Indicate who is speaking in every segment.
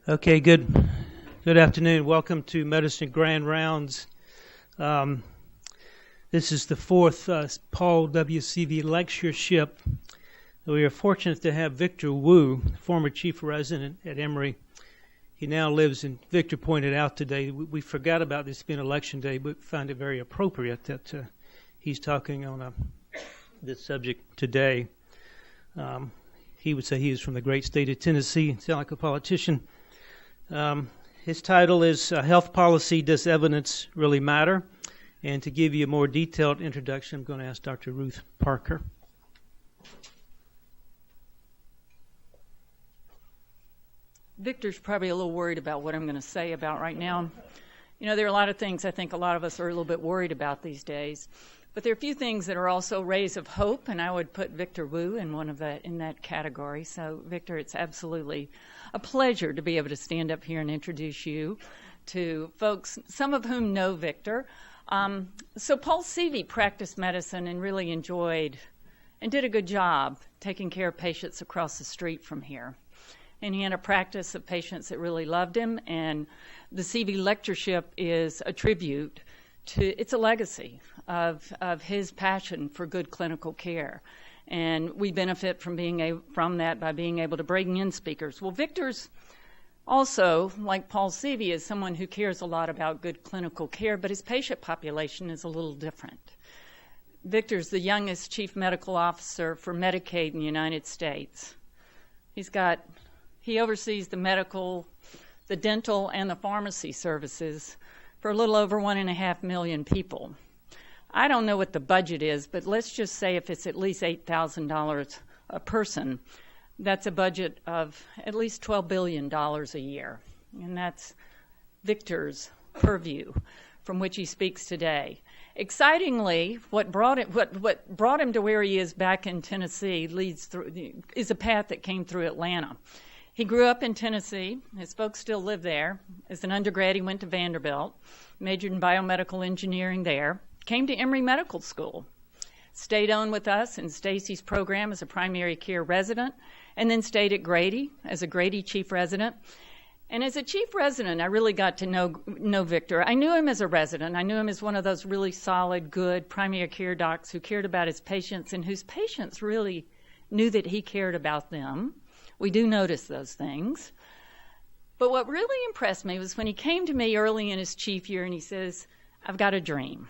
Speaker 1: Okay, good afternoon. Welcome to Medicine Grand Rounds. This is the fourth Paul W.C.V. lectureship. We are fortunate to have Victor Wu, former chief resident at Emory. He now lives in, Victor pointed out today, we forgot about this being election day, but find it very appropriate that he's talking on this subject today. He would say he is from the great state of Tennessee, sound like a politician. His title is Health Policy, Does Evidence Really Matter? And to give you a more detailed introduction, I'm going to ask Dr. Ruth Parker.
Speaker 2: Victor's probably a little worried about what I'm going to say about right now. You know, there are a lot of things I think a lot of us are a little bit worried about these days. But there are a few things that are also rays of hope, and I would put Victor Wu in in that category. So, Victor, it's absolutely a pleasure to be able to stand up here and introduce you to folks, some of whom know Victor. So Paul C.V. practiced medicine and really enjoyed and did a good job taking care of patients across the street from here. And he had a practice of patients that really loved him, and the C.V. lectureship is a tribute to, it's a legacy of his passion for good clinical care. And we benefit from that by being able to bring in speakers. Well, Victor's also, like Paul C.V., is someone who cares a lot about good clinical care, but his patient population is a little different. Victor's the youngest chief medical officer for Medicaid in the United States. He oversees the medical, the dental, and the pharmacy services for a little over 1.5 million people. I don't know what the budget is, but let's just say if it's at least $8,000 a person, that's a budget of at least $12 billion a year. And that's Victor's purview from which he speaks today. Excitingly, what brought him to where he is back in Tennessee is a path that came through Atlanta. He grew up in Tennessee. His folks still live there. As an undergrad, he went to Vanderbilt, majored in biomedical engineering there, came to Emory Medical School, stayed on with us in Stacy's program as a primary care resident, and then stayed at Grady as a Grady chief resident. And as a chief resident, I really got to know Victor. I knew him as a resident. I knew him as one of those really solid, good primary care docs who cared about his patients and whose patients really knew that he cared about them. We do notice those things. But what really impressed me was when he came to me early in his chief year and he says, I've got a dream.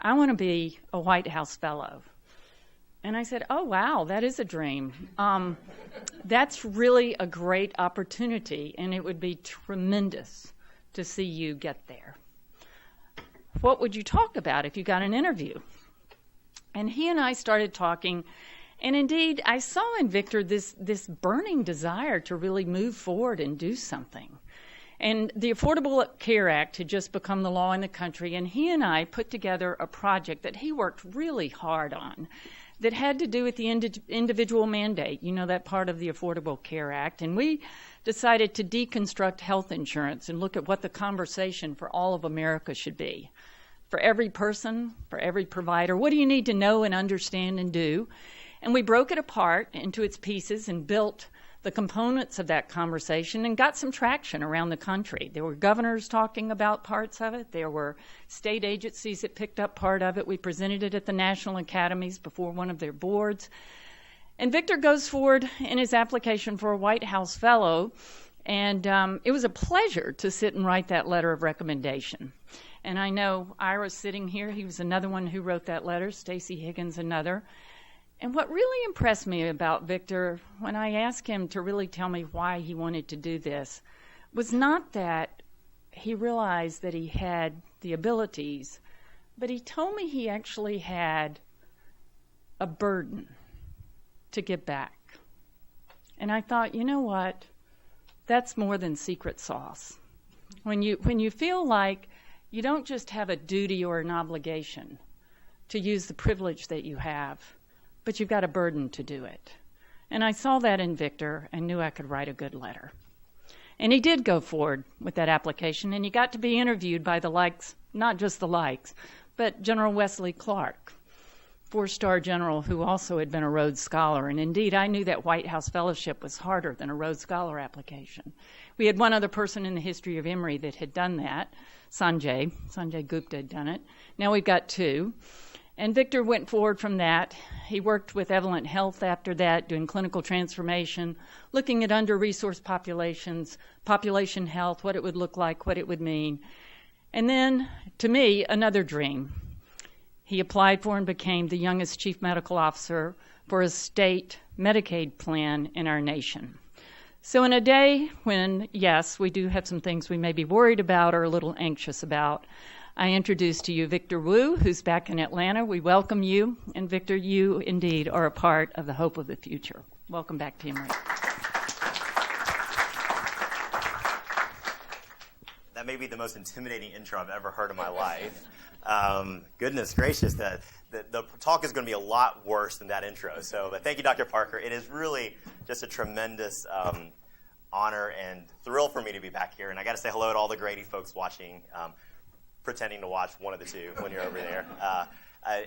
Speaker 2: I want to be a White House fellow. And I said, oh, wow, that is a dream. That's really a great opportunity, and it would be tremendous to see you get there. What would you talk about if you got an interview? And he and I started talking, and indeed, I saw in Victor this burning desire to really move forward and do something. And the Affordable Care Act had just become the law in the country, and he and I put together a project that he worked really hard on that had to do with the individual mandate, you know, that part of the Affordable Care Act. And we decided to deconstruct health insurance and look at what the conversation for all of America should be. For every person, for every provider, what do you need to know and understand and do? And we broke it apart into its pieces and built the components of that conversation and got some traction around the country. There were governors talking about parts of it. There were state agencies that picked up part of it. We presented it at the national academies before one of their boards. And Victor goes forward in his application for a White House fellow, and it was a pleasure to sit and write that letter of recommendation. And I know Ira's sitting here. He was another one who wrote that letter, Stacy Higgins another. And what really impressed me about Victor, when I asked him to really tell me why he wanted to do this, was not that he realized that he had the abilities, but he told me he actually had a burden to give back. And I thought, you know what? That's more than secret sauce. When you feel like you don't just have a duty or an obligation to use the privilege that you have, but you've got a burden to do it. And I saw that in Victor and knew I could write a good letter. And he did go forward with that application, and he got to be interviewed by the likes, not just the likes, but General Wesley Clark. four-star general who also had been a Rhodes Scholar. And indeed, I knew that White House Fellowship was harder than a Rhodes Scholar application. We had one other person in the history of Emory that had done that, Sanjay Gupta had done it. Now we've got two. And Victor went forward from that. He worked with Evolent Health after that, doing clinical transformation, looking at under-resourced populations, population health, what it would look like, what it would mean. And then, to me, another dream. He applied for and became the youngest chief medical officer for a state Medicaid plan in our nation. So in a day when, yes, we do have some things we may be worried about or a little anxious about, I introduce to you Victor Wu, who's back in Atlanta. We welcome you. And Victor, you indeed are a part of the hope of the future. Welcome back to Emory.
Speaker 3: That may be the most intimidating intro I've ever heard in my life. Goodness gracious, the talk is going to be a lot worse than that intro. So thank you, Dr. Parker. It is really just a tremendous honor and thrill for me to be back here. And I got to say hello to all the Grady folks watching, pretending to watch one of the two when you're over there.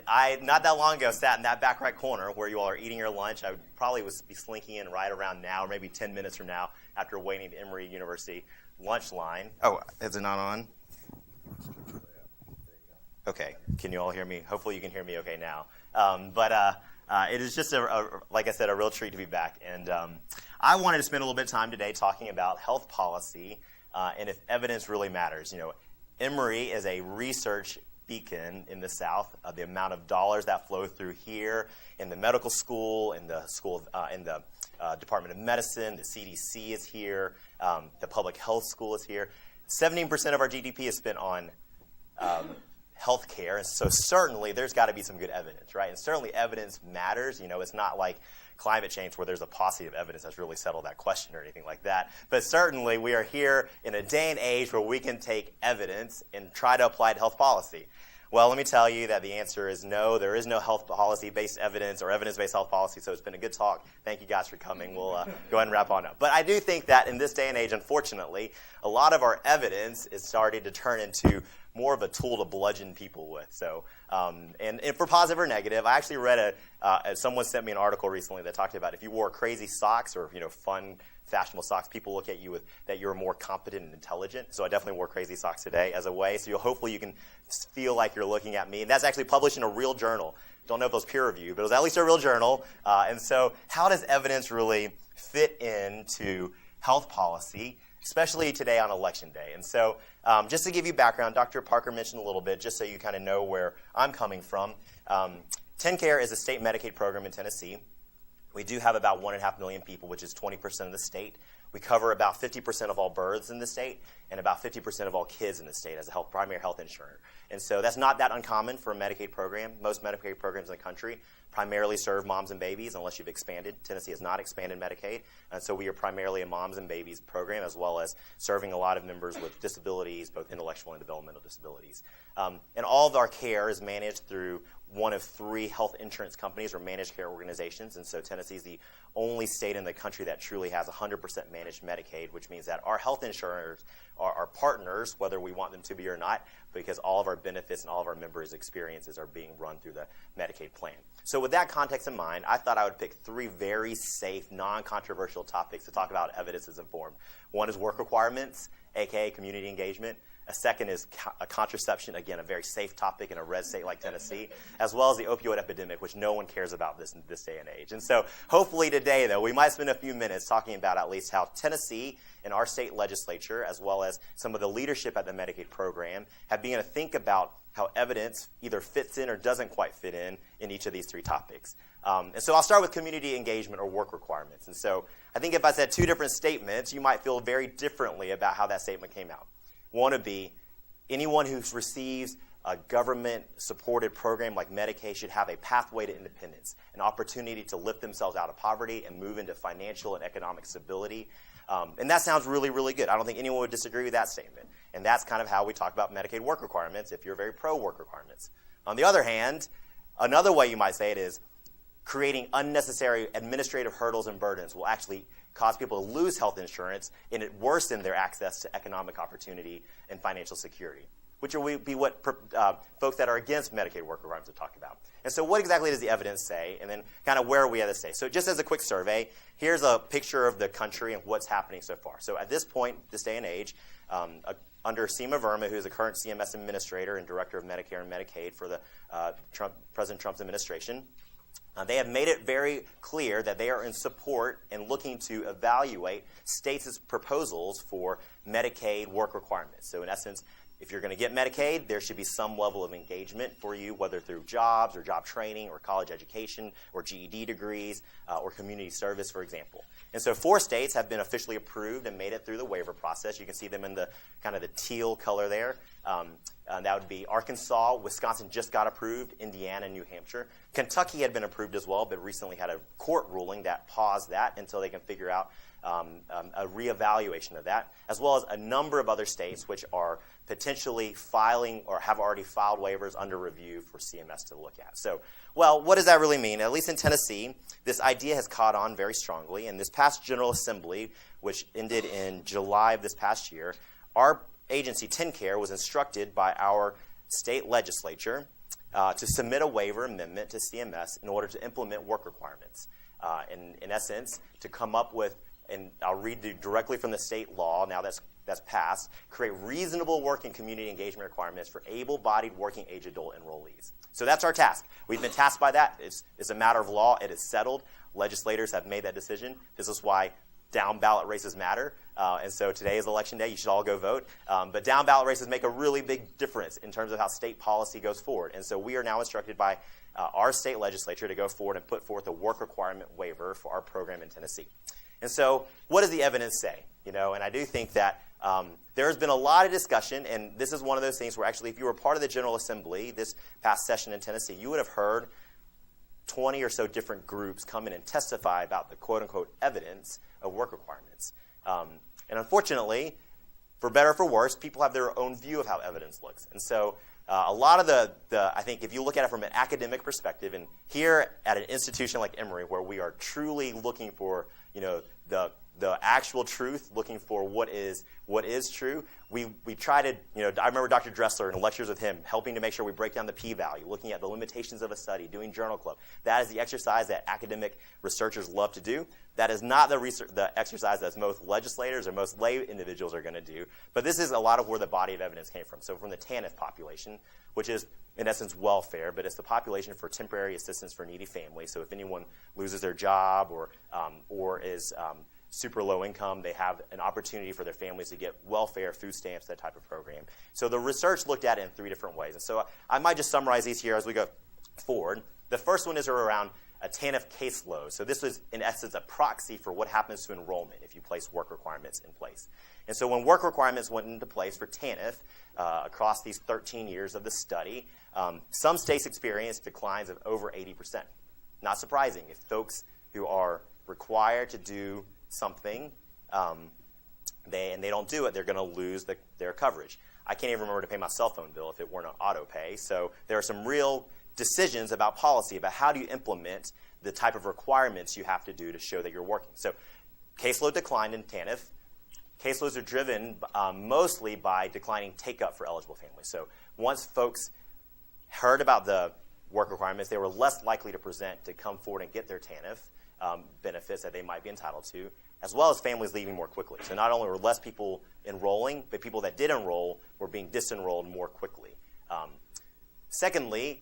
Speaker 3: I not that long ago sat in that back right corner where you all are eating your lunch. I would probably be slinking in right around now, or maybe 10 minutes from now, after waiting at Emory University lunch line. Oh, is it not on? Okay, can you all hear me? Hopefully you can hear me okay now. It is just, like I said, a real treat to be back. And I wanted to spend a little bit of time today talking about health policy and if evidence really matters. You know, Emory is a research beacon in the South. The amount of dollars that flow through here in the medical school, in the school, in the Department of Medicine, the CDC is here, the public health school is here. 17% of our GDP is spent on health care, and so certainly there's got to be some good evidence, right? And certainly evidence matters. You know, it's not like climate change where there's a paucity of evidence that's really settled that question or anything like that. But certainly we are here in a day and age where we can take evidence and try to apply it to health policy. Well, let me tell you that the answer is no. There is no health policy-based evidence or evidence-based health policy, so it's been a good talk. Thank you guys for coming. We'll go ahead and wrap on up. But I do think that in this day and age, unfortunately, a lot of our evidence is starting to turn into more of a tool to bludgeon people with. So, and for positive or negative, I actually read someone sent me an article recently that talked about if you wore crazy socks or, fun, fashionable socks, people look at you with that you're more competent and intelligent. So I definitely wore crazy socks today as a way. So hopefully you can feel like you're looking at me. And that's actually published in a real journal. Don't know if it was peer reviewed, but it was at least a real journal. And so how does evidence really fit into health policy, especially today on Election Day? And so just to give you background, Dr. Parker mentioned a little bit, just so you kind of know where I'm coming from. TennCare is a state Medicaid program in Tennessee. We do have about 1.5 million people, which is 20% of the state. We cover about 50% of all births in the state and about 50% of all kids in the state as a primary health insurer. And so that's not that uncommon for a Medicaid program. Most Medicaid programs in the country primarily serve moms and babies unless you've expanded. Tennessee has not expanded Medicaid. And so we are primarily a moms and babies program as well as serving a lot of members with disabilities, both intellectual and developmental disabilities. And all of our care is managed through one of 3 health insurance companies or managed care organizations. And so Tennessee is the only state in the country that truly has 100% managed Medicaid, which means that our health insurers are partners, whether we want them to be or not, because all of our benefits and all of our members' experiences are being run through the Medicaid plan. So with that context in mind, I thought I would pick 3 very safe, non-controversial topics to talk about evidence as informed. One is work requirements, aka community engagement. A second is contraception, again, a very safe topic in a red state like Tennessee, as well as the opioid epidemic, which no one cares about in this day and age. And so hopefully today, though, we might spend a few minutes talking about at least how Tennessee and our state legislature, as well as some of the leadership at the Medicaid program, have begun to think about how evidence either fits in or doesn't quite fit in each of these 3 topics. And so I'll start with community engagement or work requirements. And so I think if I said 2 different statements, you might feel very differently about how that statement came out. One would be anyone who receives a government-supported program like Medicaid should have a pathway to independence, an opportunity to lift themselves out of poverty and move into financial and economic stability. And that sounds really, really good. I don't think anyone would disagree with that statement. And that's kind of how we talk about Medicaid work requirements if you're very pro-work requirements. On the other hand, another way you might say it is creating unnecessary administrative hurdles and burdens will actually cause people to lose health insurance and it worsen their access to economic opportunity and financial security. which will be what folks that are against Medicaid work requirements will talk about. And so what exactly does the evidence say, and then kind of where are we at this stage? So just as a quick survey, here's a picture of the country and what's happening so far. So at this point, this day and age, under Seema Verma, who is the current CMS administrator and director of Medicare and Medicaid for the President Trump's administration, they have made it very clear that they are in support and looking to evaluate states' proposals for Medicaid work requirements. So in essence, if you're going to get Medicaid, there should be some level of engagement for you, whether through jobs or job training or college education or GED degrees or community service, for example. And so 4 states have been officially approved and made it through the waiver process. You can see them in the kind of the teal color there. That would be Arkansas. Wisconsin just got approved. Indiana and New Hampshire. Kentucky had been approved as well, but recently had a court ruling that paused that until they can figure out a reevaluation of that, as well as a number of other states which are potentially filing or have already filed waivers under review for CMS to look at. So, well, what does that really mean? At least in Tennessee, this idea has caught on very strongly. And this past General Assembly, which ended in July of this past year, our agency, TennCare, was instructed by our state legislature to submit a waiver amendment to CMS in order to implement work requirements. In essence, to come up with, and I'll read directly from the state law, now that's passed, create reasonable work and community engagement requirements for able-bodied working age adult enrollees. So that's our task. We've been tasked by that. It's a matter of law. It is settled. Legislators have made that decision. This is why down-ballot races matter. And so today is Election Day. You should all go vote. But down-ballot races make a really big difference in terms of how state policy goes forward. And so we are now instructed by our state legislature to go forward and put forth a work requirement waiver for our program in Tennessee. And so what does the evidence say? And I do think that there has been a lot of discussion, and this is one of those things where actually if you were part of the General Assembly this past session in Tennessee, you would have heard 20 or so different groups come in and testify about the quote-unquote evidence of work requirements. And unfortunately, for better or for worse, people have their own view of how evidence looks. And so a lot of I think if you look at it from an academic perspective, and here at an institution like Emory, where we are truly looking for the actual truth, looking for what is true, we try to, I remember Dr. Dressler in lectures with him, helping to make sure we break down the p-value, looking at the limitations of a study, doing journal club. That is the exercise that academic researchers love to do. That is not the exercise that most legislators or most lay individuals are going to do. But this is a lot of where the body of evidence came from. So from the TANF population, which is, in essence, welfare, but it's the population for temporary assistance for needy families. So if anyone loses their job or is super low income, they have an opportunity for their families to get welfare, food stamps, that type of program. So the research looked at it in 3 different ways. And so I might just summarize these here as we go forward. The first one is around a TANF caseload. So this was, in essence, a proxy for what happens to enrollment if you place work requirements in place. And so when work requirements went into place for TANF across these 13 years of the study, some states experienced declines of over 80%. Not surprising. If folks who are required to do something and they don't do it, they're going to lose their coverage. I can't even remember to pay my cell phone bill if it weren't on auto pay. So there are some real decisions about policy, about how do you implement the type of requirements you have to do to show that you're working. So caseload declined in TANF. Caseloads are driven mostly by declining take-up for eligible families. So once folks heard about the work requirements, they were less likely to present to come forward and get their TANF benefits that they might be entitled to, as well as families leaving more quickly. So not only were less people enrolling, but people that did enroll were being disenrolled more quickly. Secondly,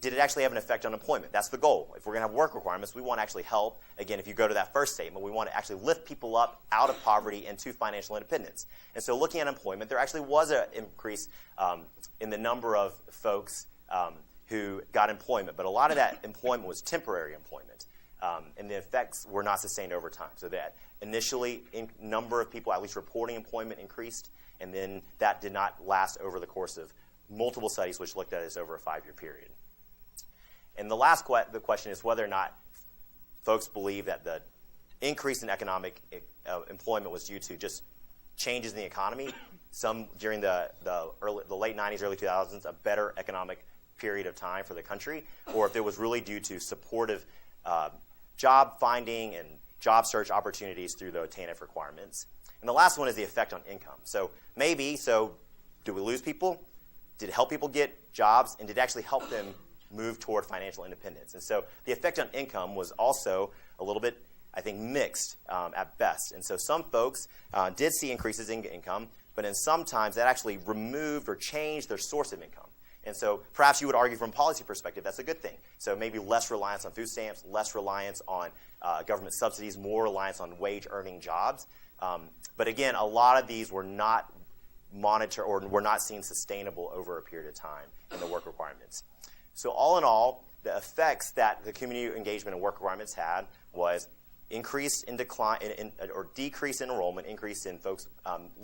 Speaker 3: did it actually have an effect on employment? That's the goal. If we're going to have work requirements, we want to actually help. Again, if you go to that first statement, we want to actually lift people up out of poverty into financial independence. And so looking at employment, there actually was an increase in the number of folks who got employment. But a lot of that employment was temporary employment. And the effects were not sustained over time. So that initially, number of people at least reporting employment increased, and then that did not last over the course of multiple studies, which looked at this over a 5-year period. And the last the question is whether or not folks believe that the increase in economic employment was due to just changes in the economy, some during the late 90s, early 2000s, a better economic period of time for the country, or if it was really due to supportive job finding and job search opportunities through the TANF requirements. And the last one is the effect on income. So do we lose people? did it help people get jobs, and did it actually help them move toward financial independence? And so the effect on income was also a little bit, I think, mixed at best. And so some folks did see increases in income, but in sometimes that actually removed or changed their source of income. And so perhaps you would argue from a policy perspective that's a good thing. So maybe less reliance on food stamps, less reliance on government subsidies, more reliance on wage-earning jobs. But again, a lot of these were not monitored or were not seen sustainable over a period of time in the work requirements. So all in all, the effects that the community engagement and work requirements had was increase in decline or decrease in enrollment, increase in folks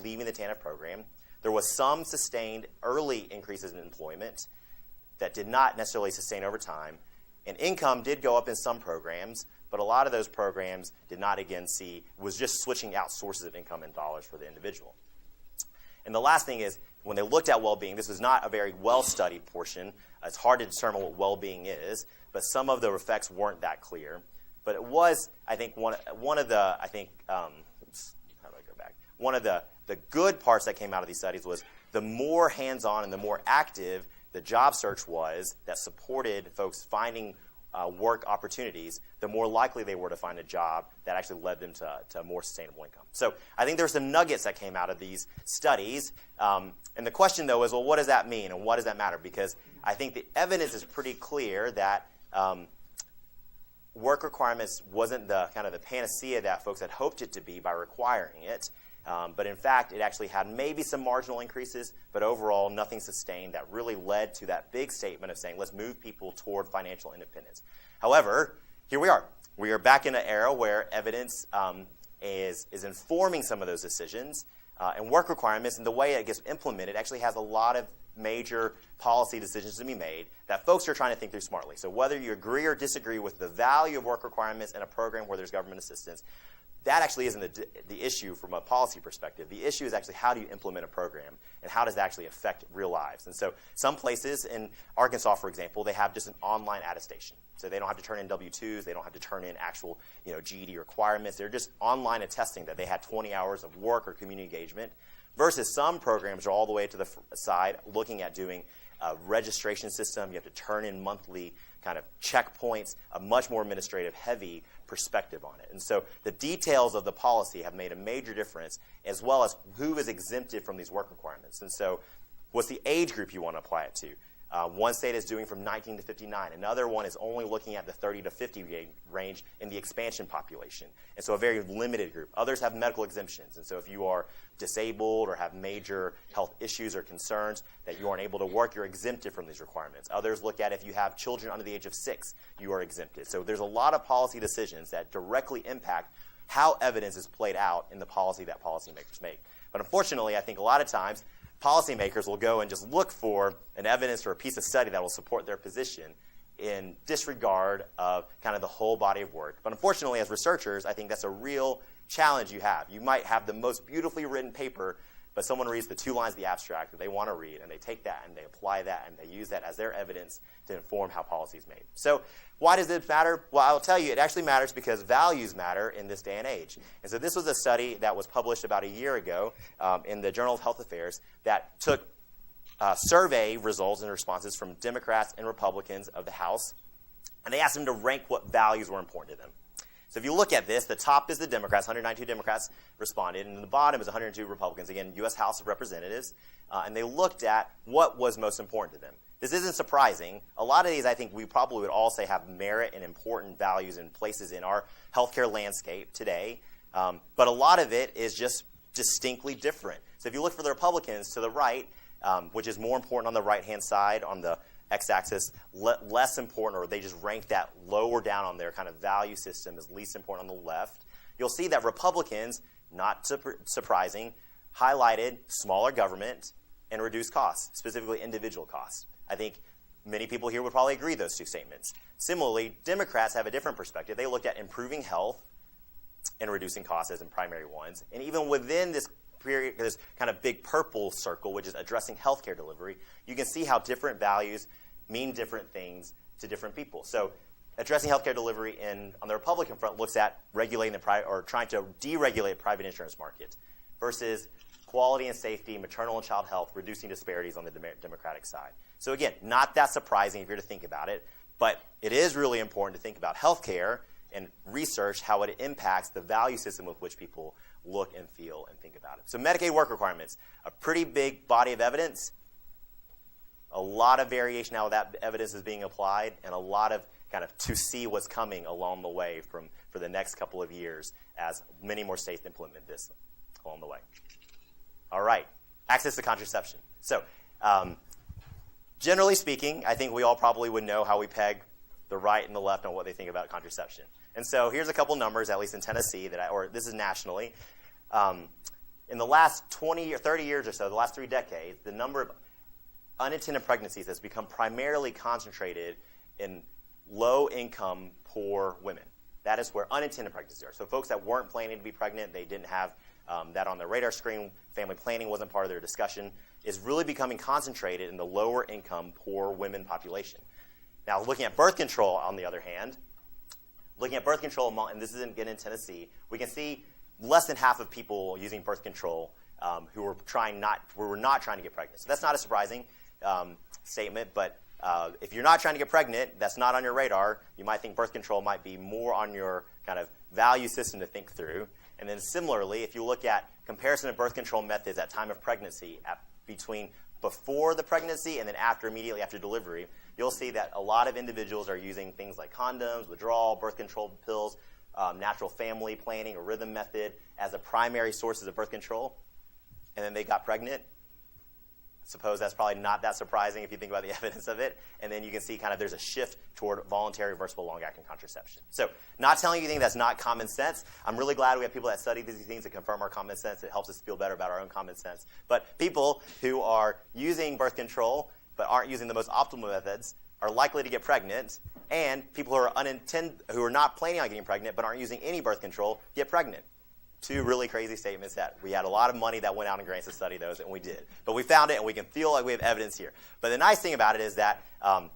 Speaker 3: leaving the TANF program. There was some sustained early increases in employment that did not necessarily sustain over time. And income did go up in some programs, but a lot of those programs did not, again, was just switching out sources of income in dollars for the individual. And the last thing is, when they looked at well-being, this was not a very well-studied portion. It's hard to determine what well-being is, but some of the effects weren't that clear. But it was, I think, one of the good parts that came out of these studies was the more hands-on and the more active the job search was that supported folks finding work opportunities, the more likely they were to find a job that actually led them to more sustainable income. So I think there were some nuggets that came out of these studies. And the question, though, is, well, what does that mean and what does that matter? Because I think the evidence is pretty clear that work requirements wasn't the kind of the panacea that folks had hoped it to be by requiring it. But in fact, it actually had maybe some marginal increases, but overall nothing sustained that really led to that big statement of saying, let's move people toward financial independence. However, here we are. We are back in an era where evidence is informing some of those decisions, and work requirements and the way it gets implemented actually has a lot of major policy decisions to be made that folks are trying to think through smartly. So whether you agree or disagree with the value of work requirements in a program where there's government assistance, that actually isn't the issue from a policy perspective. The issue is actually how do you implement a program and how does that actually affect real lives. And so some places in Arkansas, for example, they have just an online attestation. So they don't have to turn in W-2s. They don't have to turn in actual GED requirements. They're just online attesting that they had 20 hours of work or community engagement versus some programs are all the way to the side looking at doing a registration system. You have to turn in monthly kind of checkpoints, a much more administrative heavy perspective on it. And so the details of the policy have made a major difference, as well as who is exempted from these work requirements. And so what's the age group you want to apply it to? One state is doing from 19 to 59. Another one is only looking at the 30 to 50 range in the expansion population. And so a very limited group. Others have medical exemptions. And so if you are disabled or have major health issues or concerns that you aren't able to work, you're exempted from these requirements. Others look at if you have children under the age of 6, you are exempted. So there's a lot of policy decisions that directly impact how evidence is played out in the policy that policymakers make. But unfortunately, I think a lot of times, policymakers will go and just look for an evidence or a piece of study that will support their position in disregard of kind of the whole body of work. But unfortunately, as researchers, I think that's a real challenge you have. You might have the most beautifully written paper, but someone reads the 2 lines of the abstract that they want to read, and they take that and they apply that and they use that as their evidence to inform how policy is made. So why does it matter? Well, I'll tell you, it actually matters because values matter in this day and age. And so this was a study that was published about a year ago in the Journal of Health Affairs that took survey results and responses from Democrats and Republicans of the House, and they asked them to rank what values were important to them. So if you look at this, the top is the Democrats. 192 Democrats responded, and the bottom is 102 Republicans, again, U.S. House of Representatives, and they looked at what was most important to them. This isn't surprising. A lot of these, I think we probably would all say have merit and important values and places in our healthcare landscape today, but a lot of it is just distinctly different. So if you look for the Republicans to the right, which is more important on the right-hand side, on the x-axis, less important, or they just rank that lower down on their kind of value system as least important on the left, you'll see that Republicans, not surprising, highlighted smaller government and reduced costs, specifically individual costs. I think many people here would probably agree with those two statements. Similarly, Democrats have a different perspective. They looked at improving health and reducing costs as in primary ones. And even within this period, this kind of big purple circle, which is addressing healthcare delivery, you can see how different values mean different things to different people. So addressing healthcare delivery on the Republican front looks at regulating or trying to deregulate private insurance market versus quality and safety, maternal and child health, reducing disparities on the Democratic side. So again, not that surprising if you're to think about it, but it is really important to think about healthcare and research how it impacts the value system with which people look and feel and think about it. So Medicaid work requirements, a pretty big body of evidence, a lot of variation how that evidence is being applied, and a lot of kind of to see what's coming along the way for the next couple of years as many more states implement this along the way. All right, access to contraception. So generally speaking, I think we all probably would know how we peg the right and the left on what they think about contraception. And so here's a couple numbers, at least in Tennessee, or this is nationally. In the last 20 or 30 years or so, the last 3 decades, the number of unintended pregnancies has become primarily concentrated in low-income, poor women. That is where unintended pregnancies are. So folks that weren't planning to be pregnant, they didn't have that on their radar screen, family planning wasn't part of their discussion, is really becoming concentrated in the lower-income, poor women population. Now, looking at birth control, on the other hand, and this isn't getting in Tennessee, we can see less than half of people using birth control who were not trying to get pregnant. So that's not a surprising statement, but if you're not trying to get pregnant, that's not on your radar. You might think birth control might be more on your kind of value system to think through. And then similarly, if you look at comparison of birth control methods at time of pregnancy between before the pregnancy and then immediately after delivery, you'll see that a lot of individuals are using things like condoms, withdrawal, birth control pills, natural family planning, or rhythm method as the primary sources of birth control, and then they got pregnant. Suppose that's probably not that surprising if you think about the evidence of it. And then you can see kind of there's a shift toward voluntary, reversible, long-acting contraception. So not telling you anything that's not common sense. I'm really glad we have people that study these things that confirm our common sense. It helps us feel better about our own common sense. But people who are using birth control but aren't using the most optimal methods are likely to get pregnant. And people who are not planning on getting pregnant but aren't using any birth control get pregnant. 2 really crazy statements that we had a lot of money that went out in grants to study those, and we did. But we found it, and we can feel like we have evidence here. But the nice thing about it is that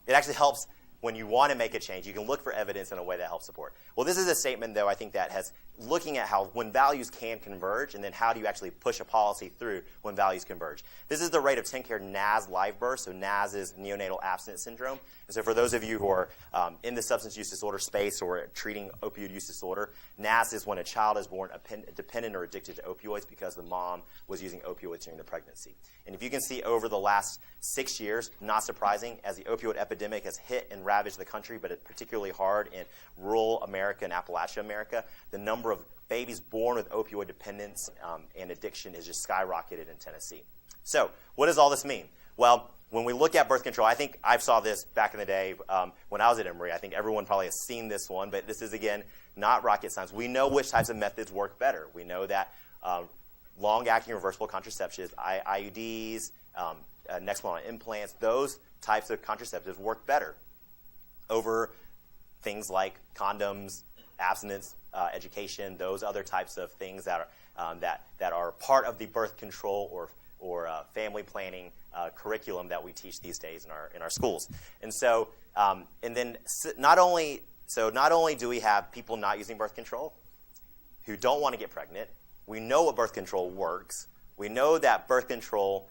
Speaker 3: it actually helps when you want to make a change. You can look for evidence in a way that helps support. Well, this is a statement, though, I think that has looking at how when values can converge, and then how do you actually push a policy through when values converge. This is the rate of TennCare NAS live births. So NAS is neonatal abstinence syndrome. And so for those of you who are in the substance use disorder space or treating opioid use disorder, NAS is when a child is born dependent or addicted to opioids because the mom was using opioids during the pregnancy. And if you can see over the last 6 years, not surprising, as the opioid epidemic has hit and ravaged the country, but it's particularly hard in rural America and Appalachia America, the number of babies born with opioid dependence and addiction is just skyrocketed in Tennessee. So what does all this mean? Well, when we look at birth control, I think I saw this back in the day when I was at Emory. I think everyone probably has seen this one, but this is, again, not rocket science. We know which types of methods work better. We know that long-acting reversible contraceptives, IUDs, Nexplanon implants, those types of contraceptives work better over things like condoms, abstinence, education, those other types of things that are part of the birth control or family planning curriculum that we teach these days in our schools. And so, not only do we have people not using birth control who don't want to get pregnant, we know what birth control works. We know that birth control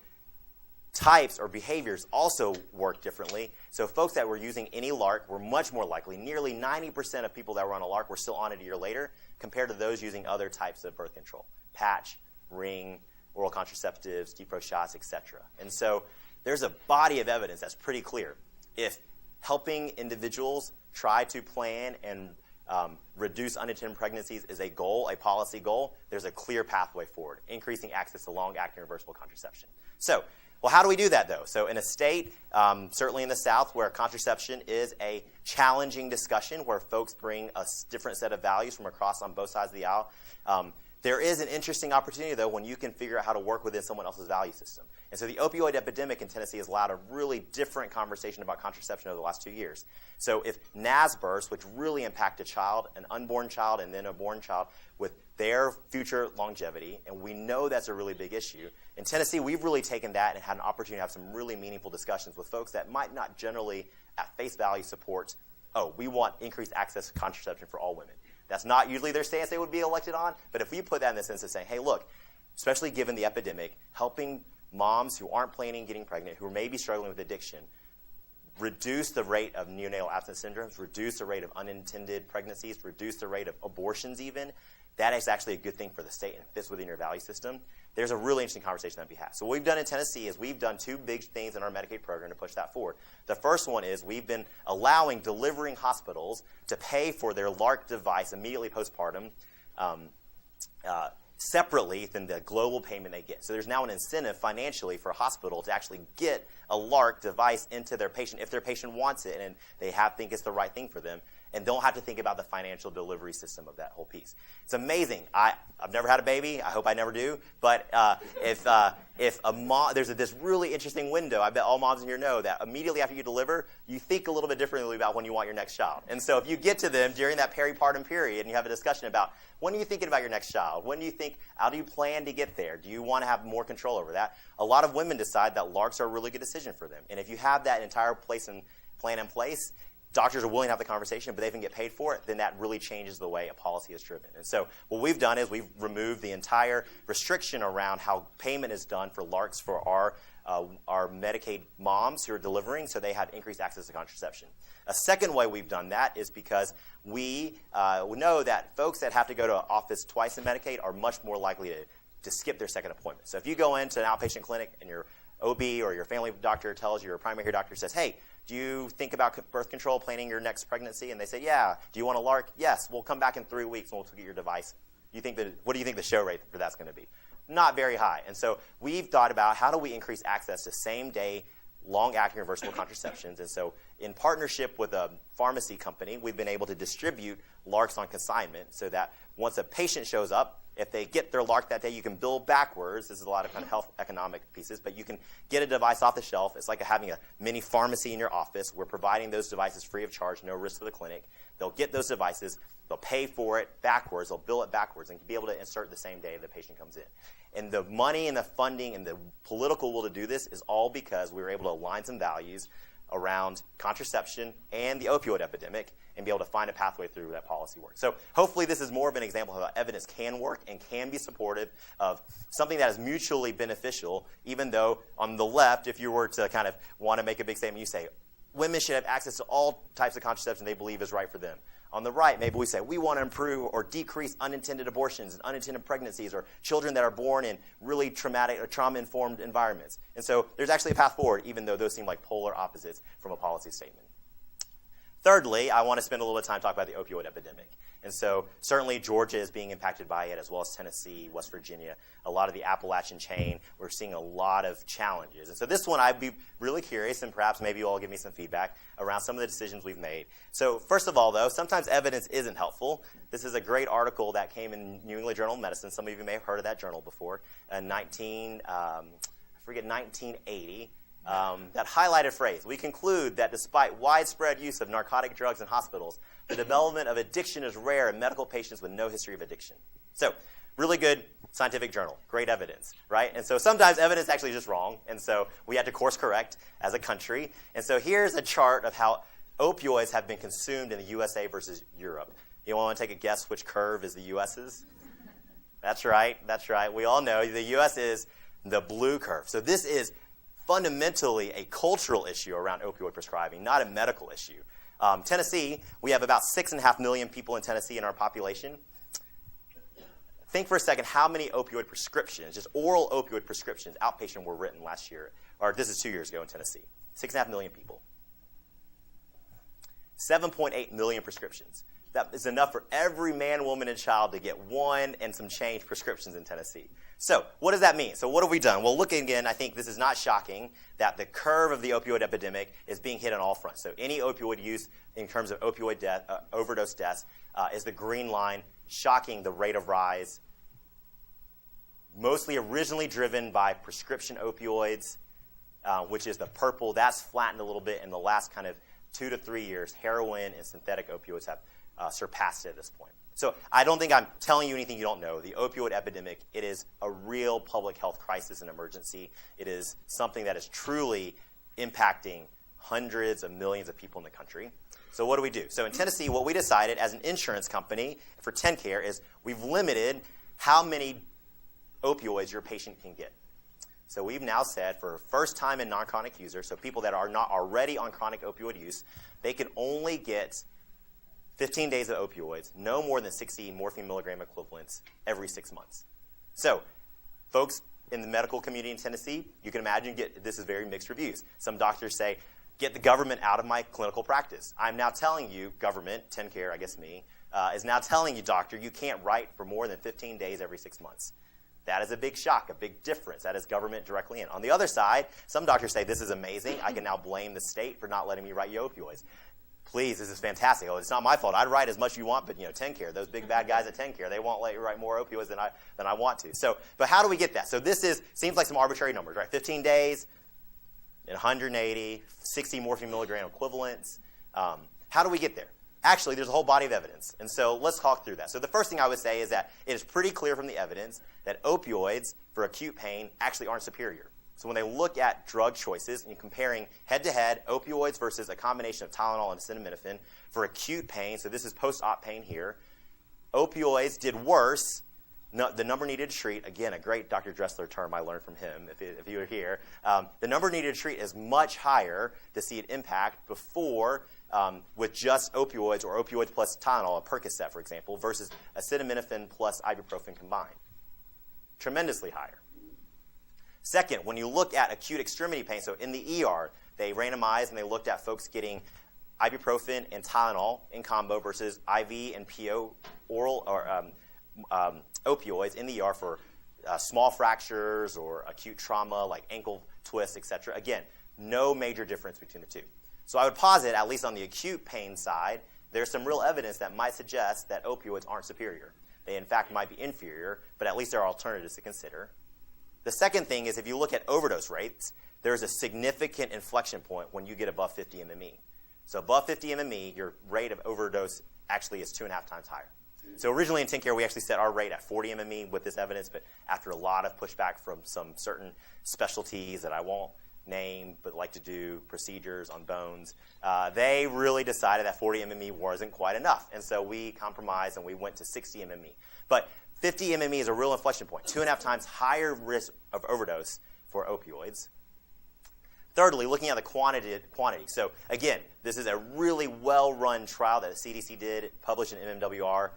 Speaker 3: types or behaviors also work differently. So folks that were using any LARC were much more likely. Nearly 90% of people that were on a LARC were still on it a year later compared to those using other types of birth control. Patch, ring, oral contraceptives, depot shots, etc. And so there's a body of evidence that's pretty clear. If helping individuals try to plan and reduce unintended pregnancies is a goal, a policy goal, there's a clear pathway forward, increasing access to long-acting reversible contraception. So, well, how do we do that, though? So in a state, certainly in the South, where contraception is a challenging discussion, where folks bring a different set of values from across on both sides of the aisle, there is an interesting opportunity, though, when you can figure out how to work within someone else's value system. And so the opioid epidemic in Tennessee has allowed a really different conversation about contraception over the last 2 years. So if NAS births, which really impact a child, an unborn child and then a born child, with their future longevity, and we know that's a really big issue. In Tennessee, we've really taken that and had an opportunity to have some really meaningful discussions with folks that might not generally, at face value, support, we want increased access to contraception for all women. That's not usually their stance they would be elected on, but if we put that in the sense of saying, hey, look, especially given the epidemic, helping moms who aren't planning on getting pregnant, who may be struggling with addiction, reduce the rate of neonatal abstinence syndromes, reduce the rate of unintended pregnancies, reduce the rate of abortions even. That is actually a good thing for the state and fits within your value system. There's a really interesting conversation that we have. So what we've done in Tennessee is we've done two big things in our Medicaid program to push that forward. The first one is we've been allowing delivering hospitals to pay for their LARC device immediately postpartum separately than the global payment they get. So there's now an incentive financially for a hospital to actually get a LARC device into their patient if their patient wants it and they think it's the right thing for them, and don't have to think about the financial delivery system of that whole piece. It's amazing. I've never had a baby. I hope I never do. But if a mom, there's this really interesting window. I bet all moms in here know that immediately after you deliver, you think a little bit differently about when you want your next child. And so if you get to them during that peripartum period and you have a discussion about when are you thinking about your next child? When do you think, how do you plan to get there? Do you want to have more control over that? A lot of women decide that LARCs are a really good decision for them. And if you have that entire plan in place, doctors are willing to have the conversation, but they can get paid for it, then that really changes the way a policy is driven. And so what we've done is we've removed the entire restriction around how payment is done for LARCs for our Medicaid moms who are delivering, so they have increased access to contraception. A second way we've done that is because we know that folks that have to go to an office twice in Medicaid are much more likely to skip their second appointment. So if you go into an outpatient clinic and your OB or your family doctor tells you, or primary care doctor says, hey, do you think about birth control, planning your next pregnancy? And they say, yeah. Do you want a LARC? Yes. We'll come back in 3 weeks and we'll get your device. What do you think the show rate for that's going to be? Not very high. And so we've thought about how do we increase access to same-day, long-acting reversible contraceptions. And so in partnership with a pharmacy company, we've been able to distribute LARCs on consignment so that once a patient shows up, if they get their LARC that day, you can bill backwards. This is a lot of kind of health economic pieces, but you can get a device off the shelf. It's like having a mini pharmacy in your office. We're providing those devices free of charge, no risk to the clinic. They'll get those devices. They'll pay for it backwards. They'll bill it backwards and be able to insert the same day the patient comes in. And the money and the funding and the political will to do this is all because we were able to align some values around contraception and the opioid epidemic and be able to find a pathway through that policy work. So hopefully this is more of an example of how evidence can work and can be supportive of something that is mutually beneficial, even though on the left, if you were to kind of want to make a big statement, you say women should have access to all types of contraception they believe is right for them. On the right, maybe we say we want to improve or decrease unintended abortions and unintended pregnancies or children that are born in really traumatic or trauma-informed environments. And so there's actually a path forward, even though those seem like polar opposites from a policy statement. Thirdly, I want to spend a little bit of time talking about the opioid epidemic. And so certainly Georgia is being impacted by it, as well as Tennessee, West Virginia, a lot of the Appalachian chain. We're seeing a lot of challenges. And so this one, I'd be really curious, and perhaps maybe you all give me some feedback around some of the decisions we've made. So first of all, though, sometimes evidence isn't helpful. This is a great article that came in New England Journal of Medicine. Some of you may have heard of that journal before. In 1980. That highlighted phrase, we conclude that despite widespread use of narcotic drugs in hospitals, the development of addiction is rare in medical patients with no history of addiction. So, really good scientific journal, great evidence, right? And so sometimes evidence actually is just wrong, and so we had to course correct as a country. And so here's a chart of how opioids have been consumed in the USA versus Europe. You want to take a guess which curve is the US's? That's right. We all know the US is the blue curve. So this is fundamentally a cultural issue around opioid prescribing, not a medical issue. Tennessee, we have about 6.5 million people in Tennessee in our population. Think for a second how many opioid prescriptions, just oral opioid prescriptions, outpatient, were written last year, or this is 2 years ago in Tennessee. 6.5 million people. 7.8 million prescriptions. That is enough for every man, woman, and child to get one and some change prescriptions in Tennessee. So what does that mean? So what have we done? Well, look again, I think this is not shocking that the curve of the opioid epidemic is being hit on all fronts. So any opioid use in terms of opioid death, overdose deaths is the green line, shocking the rate of rise. Mostly originally driven by prescription opioids, which is the purple. That's flattened a little bit in the last kind of 2 to 3 years. Heroin and synthetic opioids have surpassed it at this point. So I don't think I'm telling you anything you don't know. The opioid epidemic, it is a real public health crisis and emergency. It is something that is truly impacting hundreds of millions of people in the country. So what do? So in Tennessee, what we decided as an insurance company for TennCare is we've limited how many opioids your patient can get. So we've now said for first time in non-chronic users, so people that are not already on chronic opioid use, they can only get 15 days of opioids, no more than 60 morphine milligram equivalents every 6 months. So folks in the medical community in Tennessee, you can imagine this is very mixed reviews. Some doctors say, get the government out of my clinical practice. I'm now telling you, government, TennCare, I guess me, is now telling you, doctor, you can't write for more than 15 days every 6 months. That is a big shock, a big difference. That is government directly in. On the other side, some doctors say, this is amazing. I can now blame the state for not letting me write you opioids. Please, this is fantastic. Oh, it's not my fault. I'd write as much as you want, but TennCare, those big bad guys at TennCare, they won't let you write more opioids than I want to. So, but how do we get that? So seems like some arbitrary numbers, right? 15 days, 180, 60 morphine milligram equivalents. How do we get there? Actually, there's a whole body of evidence, and so let's talk through that. So the first thing I would say is that it is pretty clear from the evidence that opioids for acute pain actually aren't superior. So when they look at drug choices and you're comparing head-to-head opioids versus a combination of Tylenol and acetaminophen for acute pain, so this is post-op pain here, opioids did worse. The number needed to treat, again, a great Dr. Dressler term I learned from him, if you were here. The number needed to treat is much higher to see an impact before with just opioids or opioids plus Tylenol, a Percocet, for example, versus acetaminophen plus ibuprofen combined. Tremendously higher. Second, when you look at acute extremity pain, so in the ER, they randomized and they looked at folks getting ibuprofen and Tylenol in combo versus IV and PO oral or opioids in the ER for small fractures or acute trauma like ankle twists, etc. Again, no major difference between the two. So I would posit, at least on the acute pain side, there's some real evidence that might suggest that opioids aren't superior. They, in fact, might be inferior, but at least there are alternatives to consider. The second thing is if you look at overdose rates, there's a significant inflection point when you get above 50 MME. So above 50 MME, your rate of overdose actually is 2.5 times higher. So originally in TennCare, we actually set our rate at 40 MME with this evidence, but after a lot of pushback from some certain specialties that I won't name but like to do procedures on bones, they really decided that 40 MME wasn't quite enough. And so we compromised and we went to 60 MME. But 50 MME is a real inflection point, 2.5 times higher risk of overdose for opioids. Thirdly, looking at the quantity. So again, this is a really well-run trial that the CDC did, published in MMWR.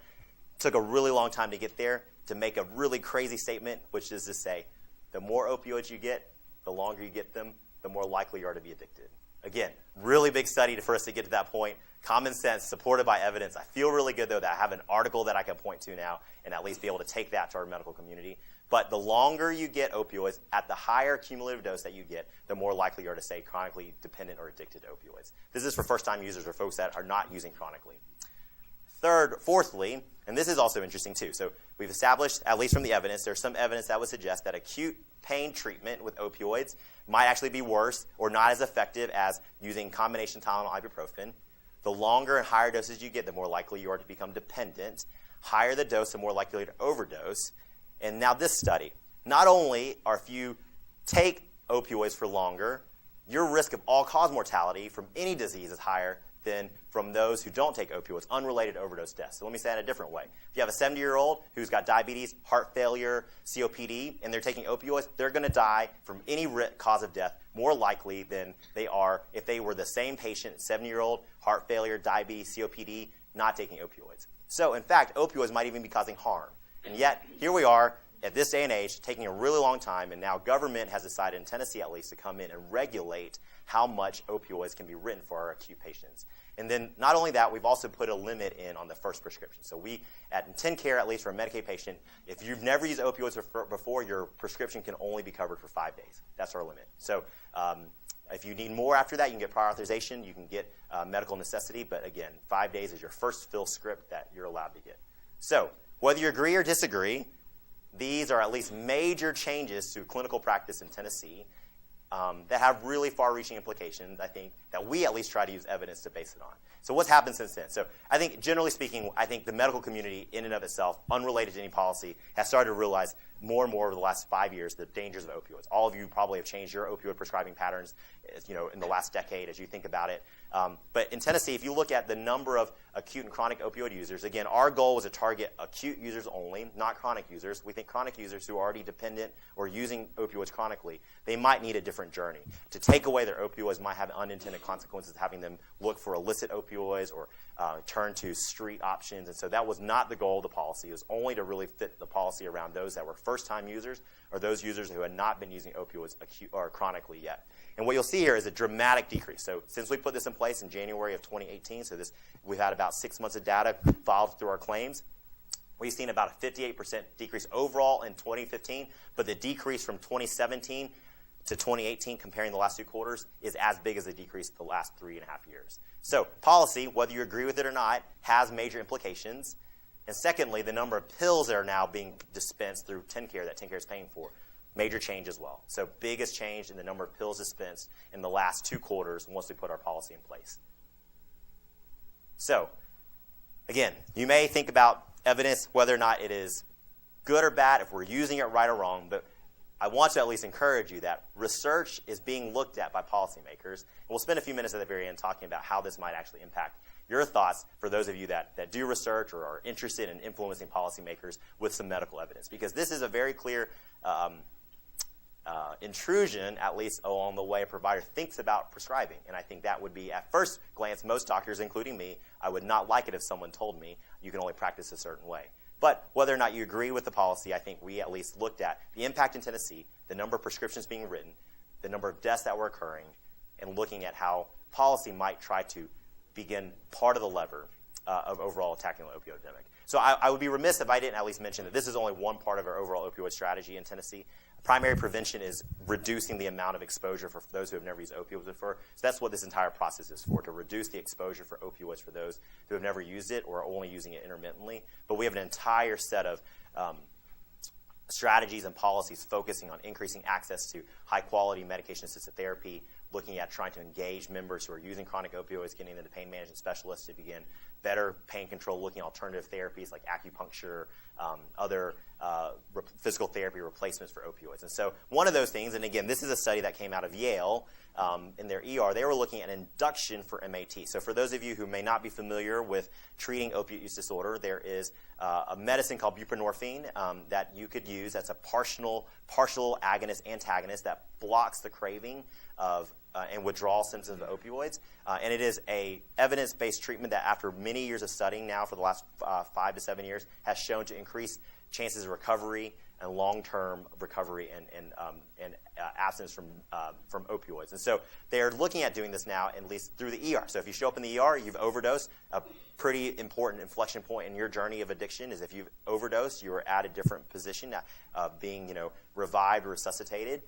Speaker 3: Took a really long time to get there to make a really crazy statement, which is to say, the more opioids you get, the longer you get them, the more likely you are to be addicted. Again, really big study for us to get to that point. Common sense, supported by evidence. I feel really good, though, that I have an article that I can point to now and at least be able to take that to our medical community. But the longer you get opioids, at the higher cumulative dose that you get, the more likely you are to stay chronically dependent or addicted to opioids. This is for first-time users or folks that are not using chronically. Fourthly, and this is also interesting too, so we've established, at least from the evidence, there's some evidence that would suggest that acute pain treatment with opioids might actually be worse or not as effective as using combination Tylenol ibuprofen. The longer and higher doses you get, the more likely you are to become dependent. Higher the dose, the more likely to overdose. And now this study, not only are if you take opioids for longer, your risk of all-cause mortality from any disease is higher than from those who don't take opioids, unrelated to overdose deaths. So let me say that a different way. If you have a 70-year-old who's got diabetes, heart failure, COPD, and they're taking opioids, they're going to die from any cause of death more likely than they are if they were the same patient, 70-year-old, heart failure, diabetes, COPD, not taking opioids. So in fact, opioids might even be causing harm. And yet, here we are at this day and age, taking a really long time, and now government has decided, in Tennessee at least, to come in and regulate how much opioids can be written for our acute patients. And then not only that, we've also put a limit in on the first prescription. So we, at TennCare, at least for a Medicaid patient, if you've never used opioids before, your prescription can only be covered for 5 days. That's our limit. So if you need more after that, you can get prior authorization. You can get medical necessity. But again, 5 days is your first fill script that you're allowed to get. So whether you agree or disagree, these are at least major changes to clinical practice in Tennessee that have really far-reaching implications, I think, that we at least try to use evidence to base it on. So what's happened since then? So I think, generally speaking, I think the medical community in and of itself, unrelated to any policy, has started to realize more and more over the last 5 years the dangers of opioids. All of you probably have changed your opioid prescribing patterns in the last decade as you think about it. But in Tennessee, if you look at the number of acute and chronic opioid users. Again, our goal was to target acute users only, not chronic users. We think chronic users who are already dependent or using opioids chronically, they might need a different journey. To take away their opioids might have unintended consequences, having them look for illicit opioids or turn to street options. And so that was not the goal of the policy. It was only to really fit the policy around those that were first-time users or those users who had not been using opioids acute or chronically yet. And what you'll see here is a dramatic decrease. So since we put this in place in January of 2018, so we've had about 6 months of data filed through our claims, we've seen about a 58% decrease overall in 2015, but the decrease from 2017 to 2018, comparing the last 2 quarters, is as big as the decrease the last 3.5 years. So policy, whether you agree with it or not, has major implications. And secondly, the number of pills that are now being dispensed through TennCare that TennCare is paying for, major change as well. So biggest change in the number of pills dispensed in the last 2 quarters once we put our policy in place. So, again, you may think about evidence, whether or not it is good or bad, if we're using it right or wrong, but I want to at least encourage you that research is being looked at by policymakers. And we'll spend a few minutes at the very end talking about how this might actually impact your thoughts for those of you that do research or are interested in influencing policymakers with some medical evidence. Because this is a very clear intrusion, at least along the way a provider thinks about prescribing. And I think that would be, at first glance, most doctors, including me, I would not like it if someone told me you can only practice a certain way. But whether or not you agree with the policy, I think we at least looked at the impact in Tennessee, the number of prescriptions being written, the number of deaths that were occurring, and looking at how policy might try to begin part of the lever of overall attacking the opioid epidemic. So I would be remiss if I didn't at least mention that this is only one part of our overall opioid strategy in Tennessee. Primary prevention is reducing the amount of exposure for those who have never used opioids before. So that's what this entire process is for, to reduce the exposure for opioids for those who have never used it or are only using it intermittently. But we have an entire set of strategies and policies focusing on increasing access to high-quality medication-assisted therapy, looking at trying to engage members who are using chronic opioids, getting them to pain management specialists to begin better pain control, looking at alternative therapies like acupuncture, other physical therapy replacements for opioids. And so one of those things, and again, this is a study that came out of Yale in their ER, they were looking at induction for MAT. So for those of you who may not be familiar with treating opiate use disorder, there is a medicine called buprenorphine that you could use. That's a partial agonist-antagonist that blocks the craving of and withdrawal symptoms of opioids. And it is a evidence-based treatment that after many years of studying now for the last 5 to 7 years has shown to increase chances of recovery and long-term recovery and abstinence from opioids. And so they're looking at doing this now, at least through the ER. So if you show up in the ER, you've overdosed. A pretty important inflection point in your journey of addiction is if you've overdosed, you are at a different position, being revived or resuscitated.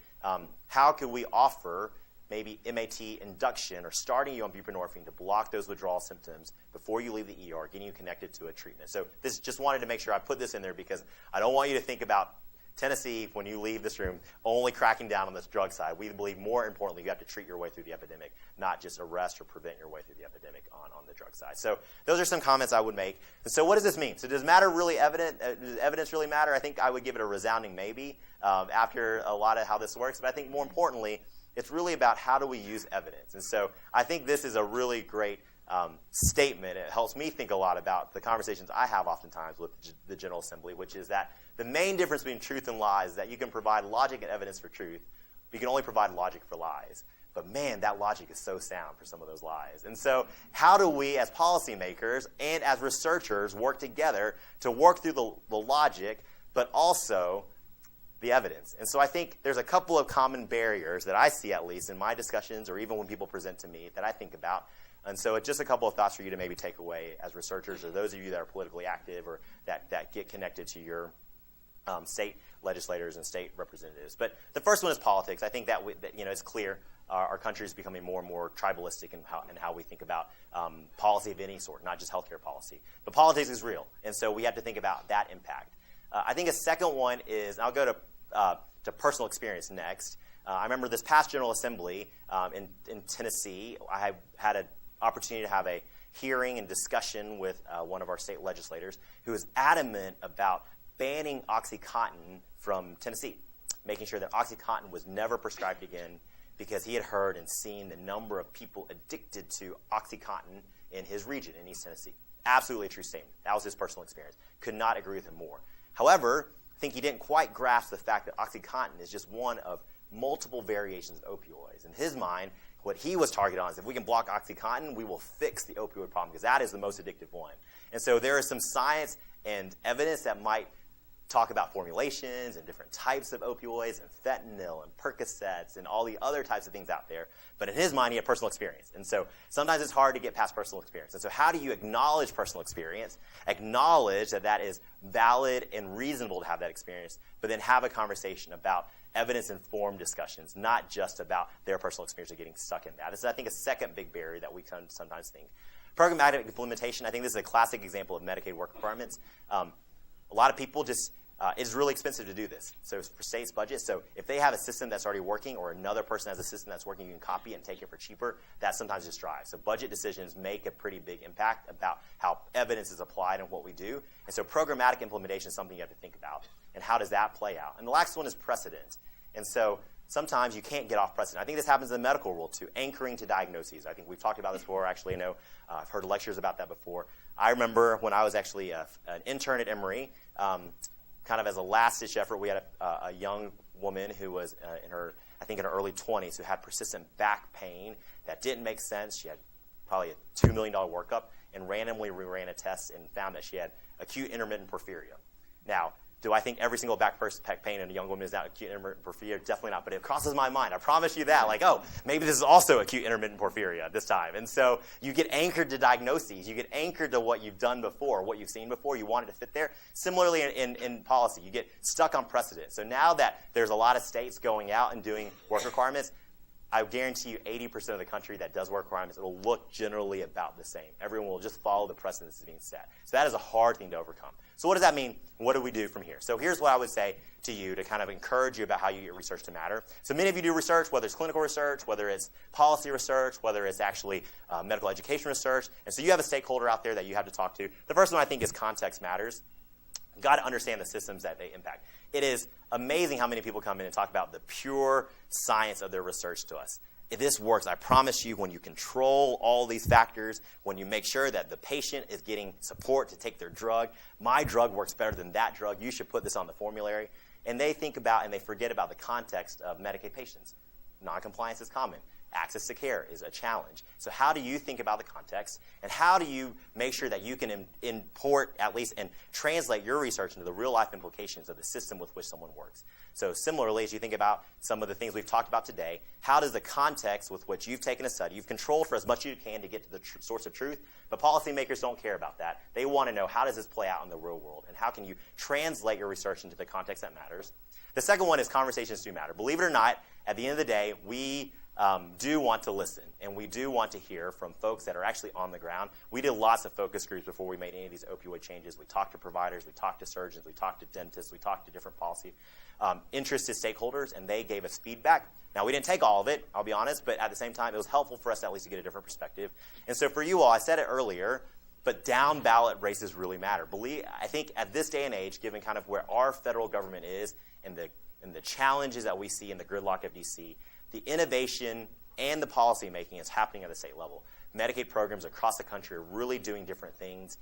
Speaker 3: How could we offer maybe MAT induction or starting you on buprenorphine to block those withdrawal symptoms before you leave the ER, getting you connected to a treatment? So this just wanted to make sure I put this in there because I don't want you to think about Tennessee, when you leave this room, only cracking down on this drug side. We believe more importantly you have to treat your way through the epidemic, not just arrest or prevent your way through the epidemic on the drug side. So those are some comments I would make. And so what does this mean? So does matter really does evidence really matter? I think I would give it a resounding maybe after a lot of how this works. But I think more importantly, it's really about how do we use evidence. And so I think this is a really great statement. It helps me think a lot about the conversations I have oftentimes with the General Assembly, which is that the main difference between truth and lies is that you can provide logic and evidence for truth, but you can only provide logic for lies. But man, that logic is so sound for some of those lies. And so how do we as policymakers and as researchers work together to work through the logic, but also the evidence? And so I think there's a couple of common barriers that I see, at least in my discussions or even when people present to me, that I think about. And so it's just a couple of thoughts for you to maybe take away as researchers, or those of you that are politically active or that get connected to your state legislators and state representatives. But the first one is politics. I think that it's clear our country is becoming more and more tribalistic in how we think about policy of any sort, not just healthcare policy. But politics is real, and so we have to think about that impact. I think a second one is, and I'll go to personal experience next. I remember this past General Assembly in Tennessee, I had an opportunity to have a hearing and discussion with one of our state legislators who was adamant about banning OxyContin from Tennessee, making sure that OxyContin was never prescribed again because he had heard and seen the number of people addicted to OxyContin in his region in East Tennessee. Absolutely a true statement. That was his personal experience. Could not agree with him more. However, I think he didn't quite grasp the fact that OxyContin is just one of multiple variations of opioids. In his mind, what he was targeted on is if we can block OxyContin, we will fix the opioid problem because that is the most addictive one. And so there is some science and evidence that might talk about formulations and different types of opioids and fentanyl and Percocets and all the other types of things out there. But in his mind, he had personal experience. And so sometimes it's hard to get past personal experience. And so how do you acknowledge personal experience, acknowledge that that is valid and reasonable to have that experience, but then have a conversation about evidence-informed discussions, not just about their personal experience of getting stuck in that. This is, I think, a second big barrier that we can sometimes think. Programmatic implementation, I think this is a classic example of Medicaid work requirements. A lot of people just, it's really expensive to do this. So for states' budget, so if they have a system that's already working or another person has a system that's working, you can copy it and take it for cheaper, that sometimes just drives. So budget decisions make a pretty big impact about how evidence is applied and what we do. And so programmatic implementation is something you have to think about. And how does that play out? And the last one is precedent. And so sometimes you can't get off precedent. I think this happens in the medical world too, anchoring to diagnoses. I think we've talked about this before. Actually, I know I've heard lectures about that before. I remember when I was actually an intern at Emory, kind of as a last-ditch effort, we had a young woman who was in her early 20s who had persistent back pain that didn't make sense. She had probably a $2 million workup, and randomly we ran a test and found that she had acute intermittent porphyria. Now, do I think every single back pain in a young woman is now acute intermittent porphyria? Definitely not, but it crosses my mind. I promise you that. Like, oh, maybe this is also acute intermittent porphyria this time. And so you get anchored to diagnoses. You get anchored to what you've done before, what you've seen before. You want it to fit there. Similarly, in policy, you get stuck on precedent. So now that there's a lot of states going out and doing work requirements, I guarantee you 80% of the country that does work requirements, it'll look generally about the same. Everyone will just follow the precedent that's being set. So that is a hard thing to overcome. So what does that mean? What do we do from here? So here's what I would say to you to kind of encourage you about how you get research to matter. So many of you do research, whether it's clinical research, whether it's policy research, whether it's actually medical education research. And so you have a stakeholder out there that you have to talk to. The first one I think is context matters. You've got to understand the systems that they impact. It is amazing how many people come in and talk about the pure science of their research to us. If this works, I promise you, when you control all these factors, when you make sure that the patient is getting support to take their drug, my drug works better than that drug, you should put this on the formulary. And they think about and they forget about the context of Medicaid patients. Noncompliance is common. Access to care is a challenge. So how do you think about the context, and how do you make sure that you can import at least and translate your research into the real-life implications of the system with which someone works? So similarly, as you think about some of the things we've talked about today, how does the context with which you've taken a study, you've controlled for as much as you can to get to the source of truth, but policymakers don't care about that. They want to know, how does this play out in the real world, and how can you translate your research into the context that matters? The second one is conversations do matter. Believe it or not, at the end of the day, we do want to listen, and we do want to hear from folks that are actually on the ground. We did lots of focus groups before we made any of these opioid changes. We talked to providers, we talked to surgeons, we talked to dentists, we talked to different policy interested stakeholders, and they gave us feedback. Now, we didn't take all of it, I'll be honest, but at the same time, it was helpful for us at least to get a different perspective. And so for you all, I said it earlier, but down ballot races really matter. I think at this day and age, given kind of where our federal government is and the challenges that we see in the gridlock of D.C., the innovation and the policy making is happening at the state level. Medicaid programs across the country are really doing different things.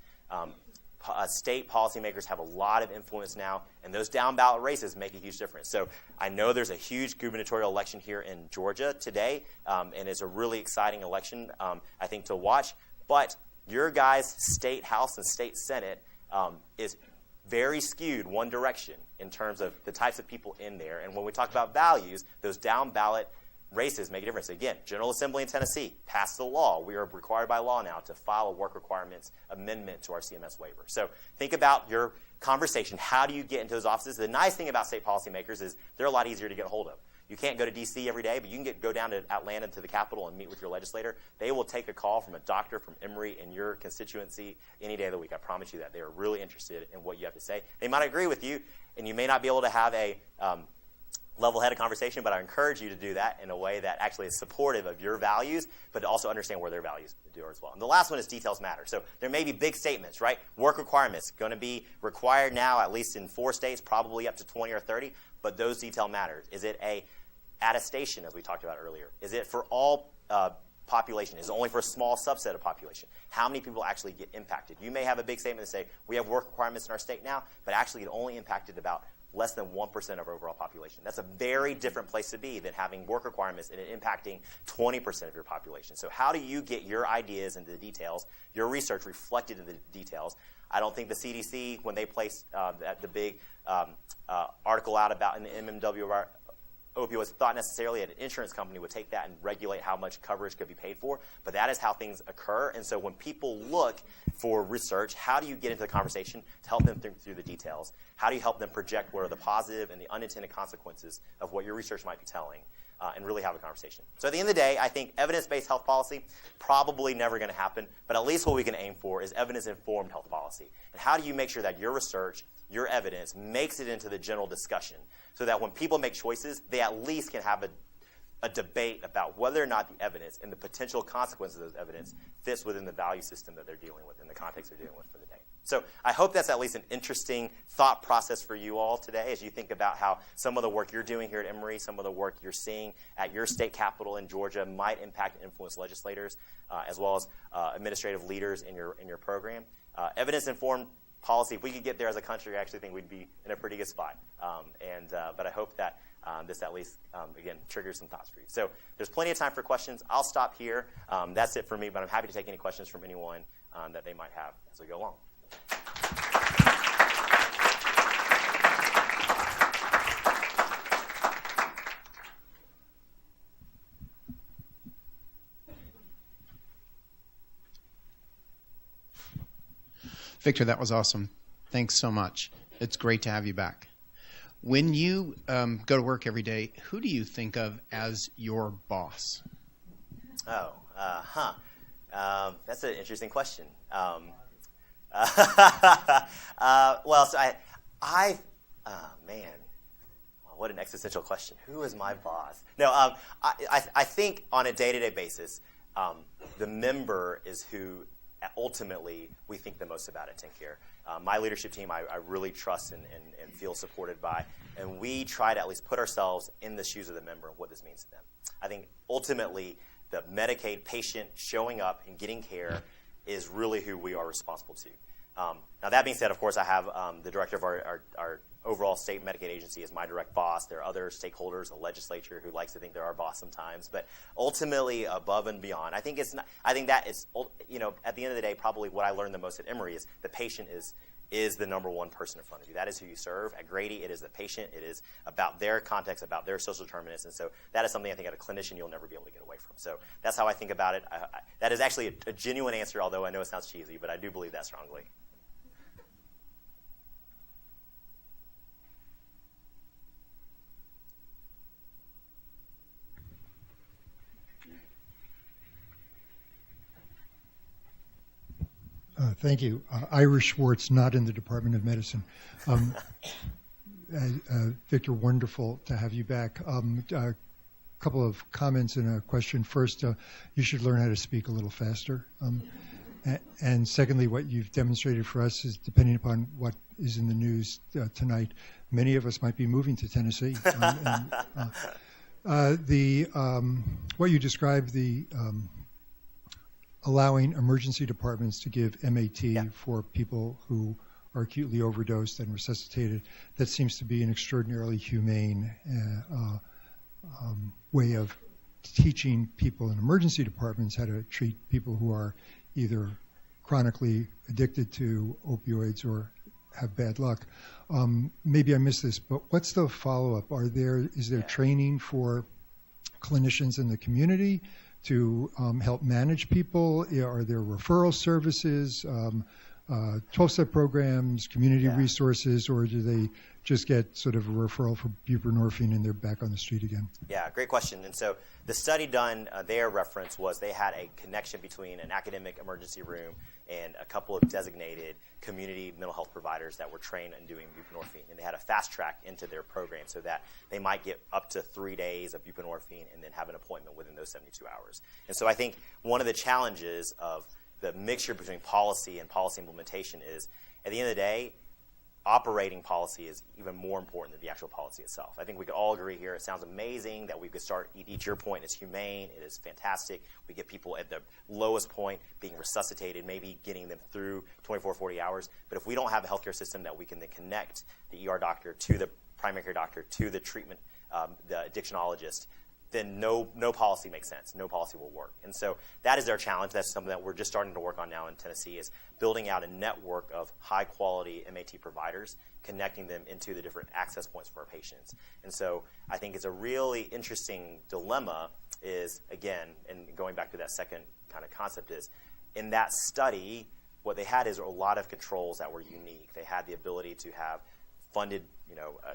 Speaker 3: State policymakers have a lot of influence now, and those down ballot races make a huge difference. So I know there's a huge gubernatorial election here in Georgia today, and it's a really exciting election, I think, to watch. But your guys' state house and state senate is very skewed one direction in terms of the types of people in there. And when we talk about values, those down ballot races make a difference. Again, General Assembly in Tennessee passed the law. We are required by law now to file a work requirements amendment to our CMS waiver. So think about your conversation. How do you get into those offices? The nice thing about state policymakers is they're a lot easier to get a hold of. You can't go to D.C. every day, but you can go down to Atlanta to the Capitol and meet with your legislator. They will take a call from a doctor from Emory in your constituency any day of the week. I promise you that. They are really interested in what you have to say. They might agree with you, and you may not be able to have a level-headed conversation, but I encourage you to do that in a way that actually is supportive of your values, but to also understand where their values do as well. And the last one is details matter. So there may be big statements, right? Work requirements, going to be required now, at least in 4 states, probably up to 20 or 30, but those detail matters. Is it a attestation, as we talked about earlier? Is it for all population is only for a small subset of population. How many people actually get impacted? You may have a big statement that say, we have work requirements in our state now, but actually it only impacted about less than 1% of our overall population. That's a very different place to be than having work requirements and it impacting 20% of your population. So how do you get your ideas into the details, your research reflected in the details? I don't think the CDC, when they placed the big article out about in the MMW opioids, thought necessarily that an insurance company would take that and regulate how much coverage could be paid for, but that is how things occur. And so when people look for research, how do you get into the conversation to help them think through the details? How do you help them project what are the positive and the unintended consequences of what your research might be telling, and really have a conversation? So at the end of the day, I think evidence-based health policy probably never going to happen, but at least what we can aim for is evidence-informed health policy. And how do you make sure that your research, your evidence, makes it into the general discussion so that when people make choices, they at least can have a debate about whether or not the evidence and the potential consequences of those evidence fits within the value system that they're dealing with and the context they're dealing with for the day. So I hope that's at least an interesting thought process for you all today as you think about how some of the work you're doing here at Emory, some of the work you're seeing at your state capital in Georgia might impact and influence legislators as well as administrative leaders in your program. Evidence-informed policy, if we could get there as a country, I actually think we'd be in a pretty good spot. But I hope that this at least, again, triggers some thoughts for you. So there's plenty of time for questions. I'll stop here. That's it for me, but I'm happy to take any questions from anyone that they might have as we go along.
Speaker 4: Victor, that was awesome. Thanks so much. It's great to have you back. When you go to work every day, who do you think of as your boss?
Speaker 3: That's an interesting question. What an existential question. Who is my boss? No, I think on a day-to-day basis, the member is who ultimately we think the most about at TennCare. My leadership team I really trust and feel supported by, and we try to at least put ourselves in the shoes of the member and what this means to them. I think ultimately the Medicaid patient showing up and getting care is really who we are responsible to. Now that being said, of course, I have the director of our overall state Medicaid agency as my direct boss. There are other stakeholders, the legislature, who likes to think they're our boss sometimes. But ultimately, above and beyond, I think that is, at the end of the day, probably what I learned the most at Emory is the patient is the number one person in front of you. That is who you serve. At Grady, it is the patient. It is about their context, about their social determinants. And so that is something I think at a clinician you'll never be able to get away from. So that's how I think about it. That is actually a genuine answer, although I know it sounds cheesy, but I do believe that strongly.
Speaker 5: Thank you. Ira Schwartz, not in the Department of Medicine. Victor, wonderful to have you back. A couple of comments and a question. First, you should learn how to speak a little faster. And secondly, what you've demonstrated for us is, depending upon what is in the news tonight, many of us might be moving to Tennessee. What you described, allowing emergency departments to give MAT for people who are acutely overdosed and resuscitated, that seems to be an extraordinarily humane way of teaching people in emergency departments how to treat people who are either chronically addicted to opioids or have bad luck. Maybe I missed this, but what's the follow-up? Is there training for clinicians in the community to help manage people? Are there referral services, 12-step programs, community resources, or do they just get sort of a referral for buprenorphine and they're back on the street again?
Speaker 3: Yeah, great question. And so the study done, their reference was they had a connection between an academic emergency room and a couple of designated community mental health providers that were trained in doing buprenorphine. And they had a fast track into their program so that they might get up to 3 days of buprenorphine and then have an appointment within those 72 hours. And so I think one of the challenges of the mixture between policy and policy implementation is, at the end of the day, operating policy is even more important than the actual policy itself. I think we could all agree here. It sounds amazing that we could start, each your point, it's humane, it is fantastic. We get people at the lowest point being resuscitated, maybe getting them through 24, 40 hours. But if we don't have a healthcare system that we can then connect the ER doctor to the primary care doctor to the treatment, the addictionologist, then no policy makes sense. No policy will work. And so that is our challenge. That's something that we're just starting to work on now in Tennessee, is building out a network of high-quality MAT providers, connecting them into the different access points for our patients. And so I think it's a really interesting dilemma is, again, and going back to that second kind of concept is, in that study, what they had is a lot of controls that were unique. They had the ability to have funded,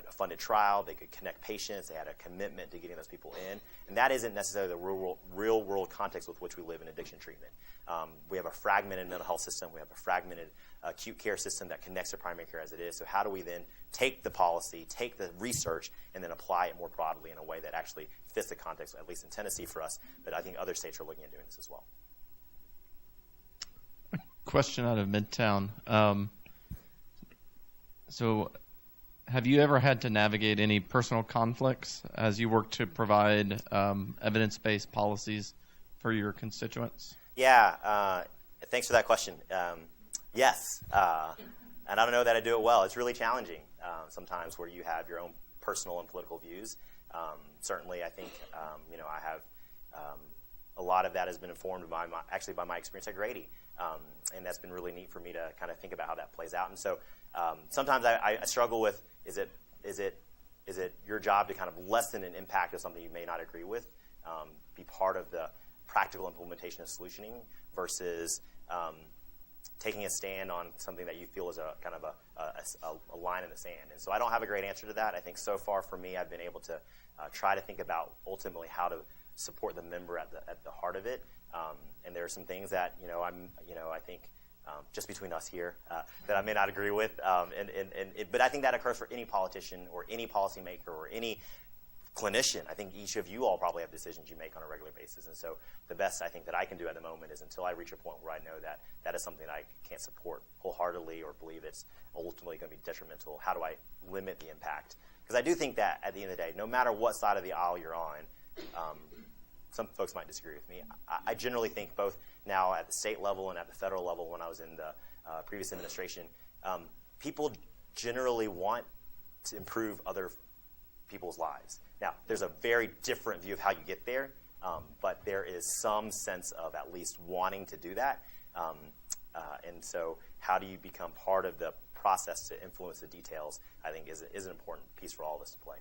Speaker 3: a funded trial. They could connect patients. They had a commitment to getting those people in. And that isn't necessarily the real world context with which we live in addiction treatment. We have a fragmented mental health system. We have a fragmented acute care system that connects to primary care as it is. So how do we then take the policy, take the research, and then apply it more broadly in a way that actually fits the context, at least in Tennessee for us, but I think other states are looking at doing this as well.
Speaker 6: Question out of Midtown. So have you ever had to navigate any personal conflicts as you work to provide evidence-based policies for your constituents?
Speaker 3: Yeah, thanks for that question. Yes, and I don't know that I do it well. It's really challenging sometimes where you have your own personal and political views. Certainly, I think, I have a lot of that has been informed by my experience at Grady. And that's been really neat for me to kind of think about how that plays out. And so sometimes I struggle with, is it your job to kind of lessen an impact of something you may not agree with, be part of the practical implementation of solutioning versus taking a stand on something that you feel is a kind of a line in the sand. And so I don't have a great answer to that. I think so far for me, I've been able to try to think about ultimately how to support the member at the heart of it. And there are some things that I think just between us here that I may not agree with. But I think that occurs for any politician or any policymaker or any clinician. I think each of you all probably have decisions you make on a regular basis. And so the best I think that I can do at the moment is, until I reach a point where I know that that is something I can't support wholeheartedly or believe it's ultimately going to be detrimental, how do I limit the impact? Because I do think that at the end of the day, no matter what side of the aisle you're on, some folks might disagree with me. I generally think both now at the state level and at the federal level, when I was in the previous administration, people generally want to improve other people's lives. Now, there's a very different view of how you get there, but there is some sense of at least wanting to do that. And so how do you become part of the process to influence the details, I think is an important piece for all of us to play.